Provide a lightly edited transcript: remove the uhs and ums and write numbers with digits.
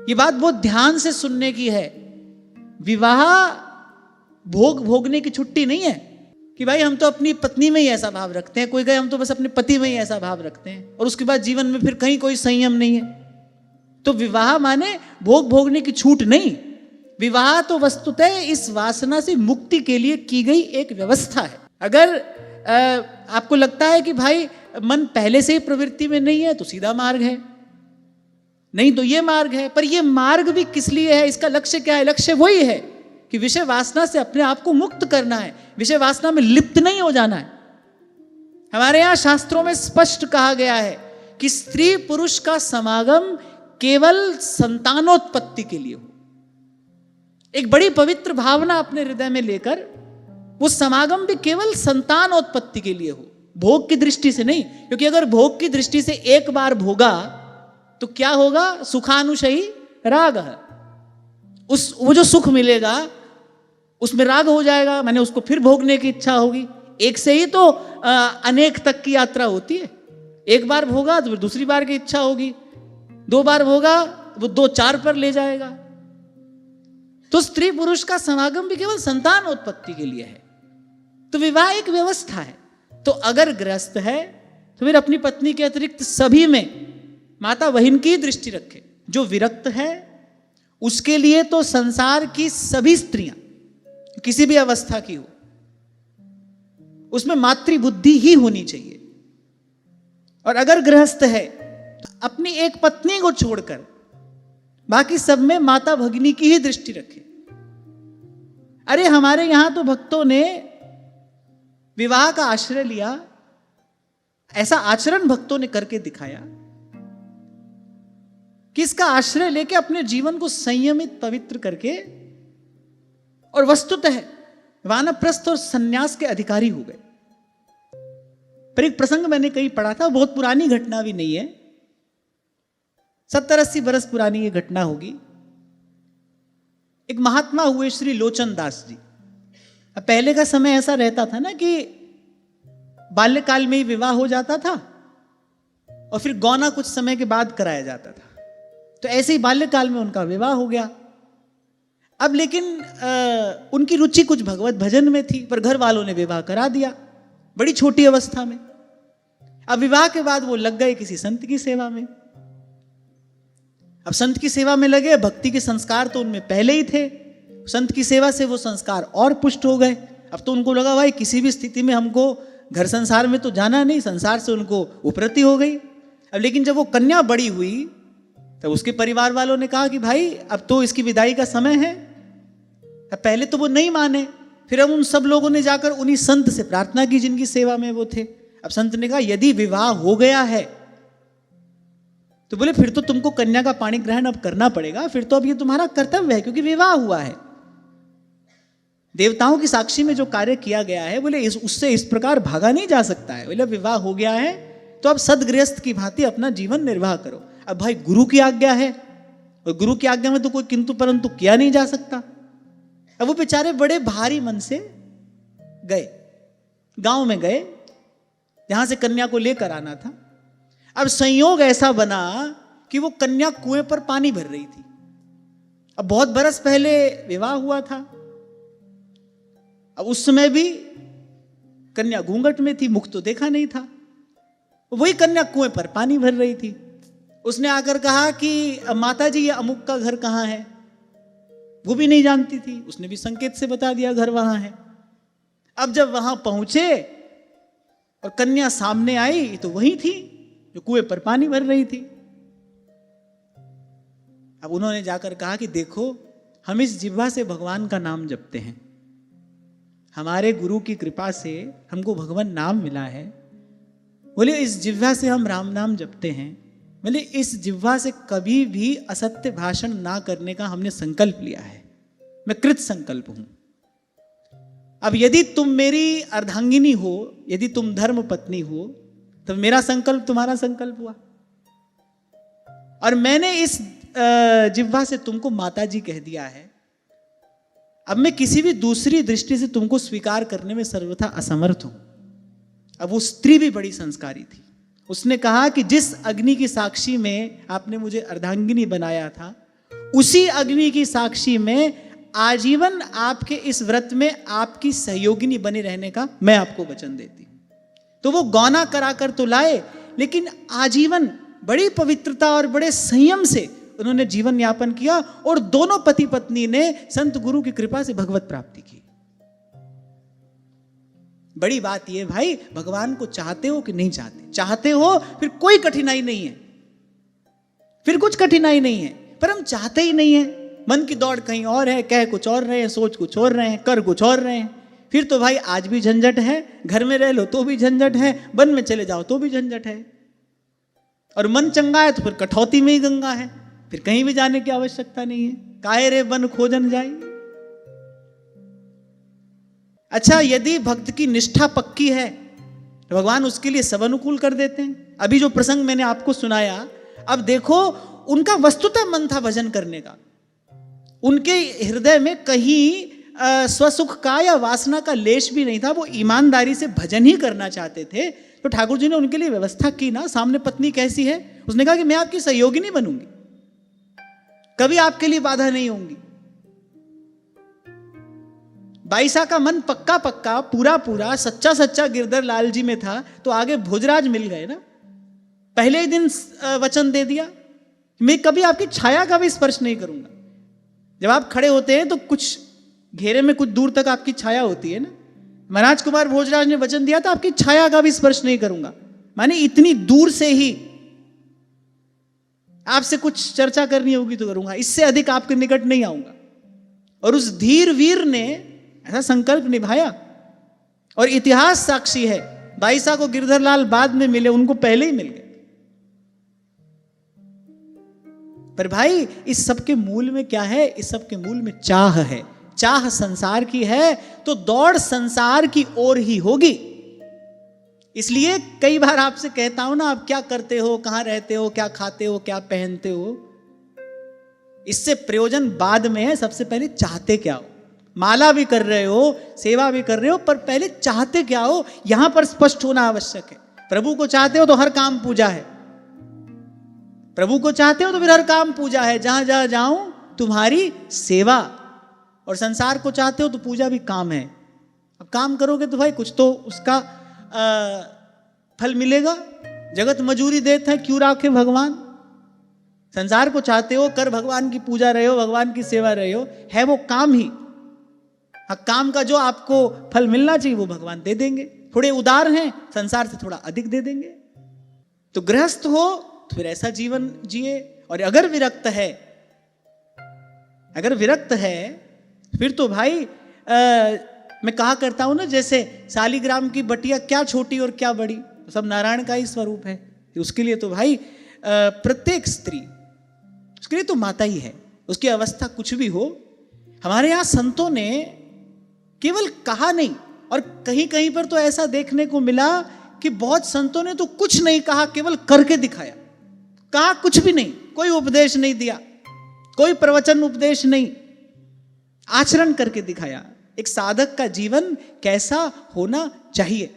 ये बात बहुत ध्यान से सुनने की है। विवाह भोग भोगने की छुट्टी नहीं है कि भाई हम तो अपनी पत्नी में ही ऐसा भाव रखते हैं, कोई कहे हम तो बस अपने पति में ही ऐसा भाव रखते हैं और उसके बाद जीवन में फिर कहीं कोई संयम नहीं है। तो विवाह माने भोग भोगने की छूट नहीं, विवाह तो वस्तुतः इस वासना से मुक्ति के लिए की गई एक व्यवस्था है। अगर आपको लगता है कि भाई मन पहले से ही प्रवृत्ति में नहीं है तो सीधा मार्ग है, नहीं तो ये मार्ग है। पर ये मार्ग भी किस लिए है, इसका लक्ष्य क्या है? लक्ष्य वही है कि विषय वासना से अपने आप को मुक्त करना है, विषय वासना में लिप्त नहीं हो जाना है। हमारे यहां शास्त्रों में स्पष्ट कहा गया है कि स्त्री पुरुष का समागम केवल संतानोत्पत्ति के लिए हो। एक बड़ी पवित्र भावना अपने हृदय में लेकर वो समागम भी केवल संतानोत्पत्ति के लिए हो, भोग की दृष्टि से नहीं। क्योंकि अगर भोग की दृष्टि से एक बार भोगा तो क्या होगा? सुखानुशयी राग है, वो जो सुख मिलेगा उसमें राग हो जाएगा, माने उसको फिर भोगने की इच्छा होगी। एक से ही तो अनेक तक की यात्रा होती है। एक बार भोगा तो फिर दूसरी बार की इच्छा होगी, 2 बार भोगा वो 2-4 पर ले जाएगा। तो स्त्री पुरुष का समागम भी केवल संतान उत्पत्ति के लिए है। तो विवाह एक व्यवस्था है। तो अगर गृहस्थ है तो फिर अपनी पत्नी के अतिरिक्त सभी में माता बहन की दृष्टि रखे। जो विरक्त है उसके लिए तो संसार की सभी स्त्रियां किसी भी अवस्था की हो उसमें मातृबुद्धि ही होनी चाहिए। और अगर गृहस्थ है तो अपनी एक पत्नी को छोड़कर बाकी सब में माता भगिनी की ही दृष्टि रखे। अरे हमारे यहां तो भक्तों ने विवाह का आश्रय लिया, ऐसा आचरण भक्तों ने करके दिखाया कि इसका आश्रय लेके अपने जीवन को संयमित पवित्र करके और वस्तुतः वानप्रस्थ और सन्यास के अधिकारी हो गए। पर एक प्रसंग मैंने कहीं पढ़ा था, बहुत पुरानी घटना भी नहीं है, 70-80 बरस पुरानी ये घटना होगी। एक महात्मा हुए श्री लोचन दास जी। अब पहले का समय ऐसा रहता था ना कि बाल्यकाल में ही विवाह हो जाता था और फिर गौना कुछ समय के बाद कराया जाता था। तो ऐसे ही बाल्यकाल में उनका विवाह हो गया। अब लेकिन उनकी रुचि कुछ भगवत भजन में थी, पर घर वालों ने विवाह करा दिया बड़ी छोटी अवस्था में। अब विवाह के बाद वो लग गए किसी संत की सेवा में। अब संत की सेवा में लगे, भक्ति के संस्कार तो उनमें पहले ही थे, संत की सेवा से वो संस्कार और पुष्ट हो गए। अब तो उनको लगा भाई किसी भी स्थिति में हमको घर संसार में तो जाना नहीं, संसार से उनको उपरति हो गई। अब लेकिन जब वो कन्या बड़ी हुई तब उसके परिवार वालों ने कहा कि भाई अब तो इसकी विदाई का समय है। अब पहले तो वो नहीं माने, फिर अब उन सब लोगों ने जाकर उन्हीं संत से प्रार्थना की जिनकी सेवा में वो थे। अब संत ने कहा यदि विवाह हो गया है तो बोले फिर तो तुमको कन्या का पाणी ग्रहण अब करना पड़ेगा, फिर तो अब ये तुम्हारा कर्तव्य है क्योंकि विवाह हुआ है। देवताओं की साक्षी में जो कार्य किया गया है बोले उससे इस प्रकार भागा नहीं जा सकता है। बोले विवाह हो गया है तो अब सदगृहस्थ की भांति अपना जीवन निर्वाह करो। अब भाई गुरु की आज्ञा है और गुरु की आज्ञा में तो कोई किंतु परंतु किया नहीं जा सकता। अब वो बेचारे बड़े भारी मन से गए, गांव में गए जहां से कन्या को लेकर आना था। अब संयोग ऐसा बना कि वो कन्या कुएं पर पानी भर रही थी। अब बहुत बरस पहले विवाह हुआ था। अब उस समय भी कन्या घूंघट में थी, मुख तो देखा नहीं था। वही कन्या कुएं पर पानी भर रही थी। उसने आकर कहा कि माता जी ये अमुक का घर कहाँ है? वो भी नहीं जानती थी, उसने भी संकेत से बता दिया घर वहां है। अब जब वहां पहुंचे और कन्या सामने आई तो वही थी जो कुएं पर पानी भर रही थी। अब उन्होंने जाकर कहा कि देखो हम इस जिह्वा से भगवान का नाम जपते हैं, हमारे गुरु की कृपा से हमको भगवान नाम मिला है। बोले इस जिह्वा से हम राम नाम जपते हैं, बोले इस जिह्वा से कभी भी असत्य भाषण ना करने का हमने संकल्प लिया है, मैं कृत संकल्प हूं। अब यदि तुम मेरी अर्धांगिनी हो, यदि तुम धर्म पत्नी हो, तो मेरा संकल्प तुम्हारा संकल्प हुआ और मैंने इस जिह्वा से तुमको माता जी कह दिया है। अब मैं किसी भी दूसरी दृष्टि से तुमको स्वीकार करने में सर्वथा असमर्थ हूं। अब वो स्त्री भी बड़ी संस्कारी थी। उसने कहा कि जिस अग्नि की साक्षी में आपने मुझे अर्धांगिनी बनाया था उसी अग्नि की साक्षी में आजीवन आपके इस व्रत में आपकी सहयोगिनी बने रहने का मैं आपको वचन देती हूं। तो वो गौना करा कर तो लाए, लेकिन आजीवन बड़ी पवित्रता और बड़े संयम से उन्होंने जीवन यापन किया और दोनों पति पत्नी ने संत गुरु की कृपा से भगवत प्राप्ति की। बड़ी बात यह भाई, भगवान को चाहते हो कि नहीं चाहते? चाहते हो फिर कोई कठिनाई नहीं है, फिर कुछ कठिनाई नहीं है, पर हम चाहते ही नहीं है। मन की दौड़ कहीं और है, कह कुछ और रहे हैं, सोच कुछ और रहे हैं, कर कुछ और रहे हैं। फिर तो भाई आज भी झंझट है, घर में रह लो तो भी झंझट है, वन में चले जाओ तो भी झंझट है, और मन चंगा है तो फिर कठौती में ही गंगा है, फिर कहीं भी जाने की आवश्यकता नहीं है। काहे रे वन खोजन जाए। अच्छा, यदि भक्त की निष्ठा पक्की है तो भगवान उसके लिए सब अनुकूल कर देते हैं। अभी जो प्रसंग मैंने आपको सुनाया, अब देखो, उनका वस्तुतः मन था भजन करने का, उनके हृदय में कहीं स्वसुख का या वासना का लेश भी नहीं था। वो ईमानदारी से भजन ही करना चाहते थे। तो ठाकुर जी ने उनके लिए व्यवस्था की ना। सामने पत्नी कैसी है, उसने कहा कि मैं आपकी सहयोगिनी बनूंगी, कभी आपके लिए बाधा नहीं होंगी। बाईसा का मन पक्का पक्का, पूरा पूरा, सच्चा सच्चा गिरधर लाल जी में था, तो आगे भोजराज मिल गए ना। पहले ही दिन वचन दे दिया, मैं कभी आपकी छाया का भी स्पर्श नहीं करूंगा। जब आप खड़े होते हैं तो कुछ घेरे में कुछ दूर तक आपकी छाया होती है ना। महाराज कुमार भोजराज ने वचन दिया था, आपकी छाया का भी स्पर्श नहीं करूंगा, माने इतनी दूर से ही आपसे कुछ चर्चा करनी होगी तो करूंगा, इससे अधिक आपके निकट नहीं आऊंगा। और उस धीर वीर ने ऐसा संकल्प निभाया, और इतिहास साक्षी है। बाईसा को गिरधर लाल बाद में मिले, उनको पहले ही मिल गए। पर भाई, इस सब के मूल में क्या है? इस सब के मूल में चाह है। चाह संसार की है तो दौड़ संसार की ओर ही होगी। इसलिए कई बार आपसे कहता हूं ना, आप क्या करते हो, कहां रहते हो, क्या खाते हो, क्या पहनते हो, इससे प्रयोजन बाद में है। सबसे पहले चाहते क्या हो। माला भी कर रहे हो, सेवा भी कर रहे हो, पर पहले चाहते क्या हो, यहां पर स्पष्ट होना आवश्यक है। प्रभु को चाहते हो तो हर काम पूजा है, प्रभु को चाहते हो तो फिर हर काम पूजा है, जहां जहां जाऊं तुम्हारी सेवा। और संसार को चाहते हो तो पूजा भी काम है। अब काम करोगे तो भाई कुछ तो उसका फल मिलेगा। जगत मजूरी देते हैं, क्यों राखे भगवान। संसार को चाहते हो, कर भगवान की पूजा रहे हो, भगवान की सेवा रहे हो, है वो काम ही। काम का जो आपको फल मिलना चाहिए वो भगवान दे देंगे। थोड़े उदार हैं, संसार से थोड़ा अधिक दे देंगे। तो गृहस्थ हो तो फिर ऐसा जीवन जिए। और अगर विरक्त है, अगर विरक्त है फिर तो भाई मैं कहा करता हूं ना, जैसे शालिग्राम की बटिया क्या छोटी और क्या बड़ी, तो सब नारायण का ही स्वरूप है। उसके लिए तो भाई प्रत्येक स्त्री उसके लिए तो माता ही है, उसकी अवस्था कुछ भी हो। हमारे यहाँ संतों ने केवल कहा नहीं, और कहीं कहीं पर तो ऐसा देखने को मिला कि बहुत संतों ने तो कुछ नहीं कहा, केवल करके दिखाया। कहा कुछ भी नहीं, कोई उपदेश नहीं दिया, कोई प्रवचन उपदेश नहीं, आचरण करके दिखाया। एक साधक का जीवन कैसा होना चाहिए।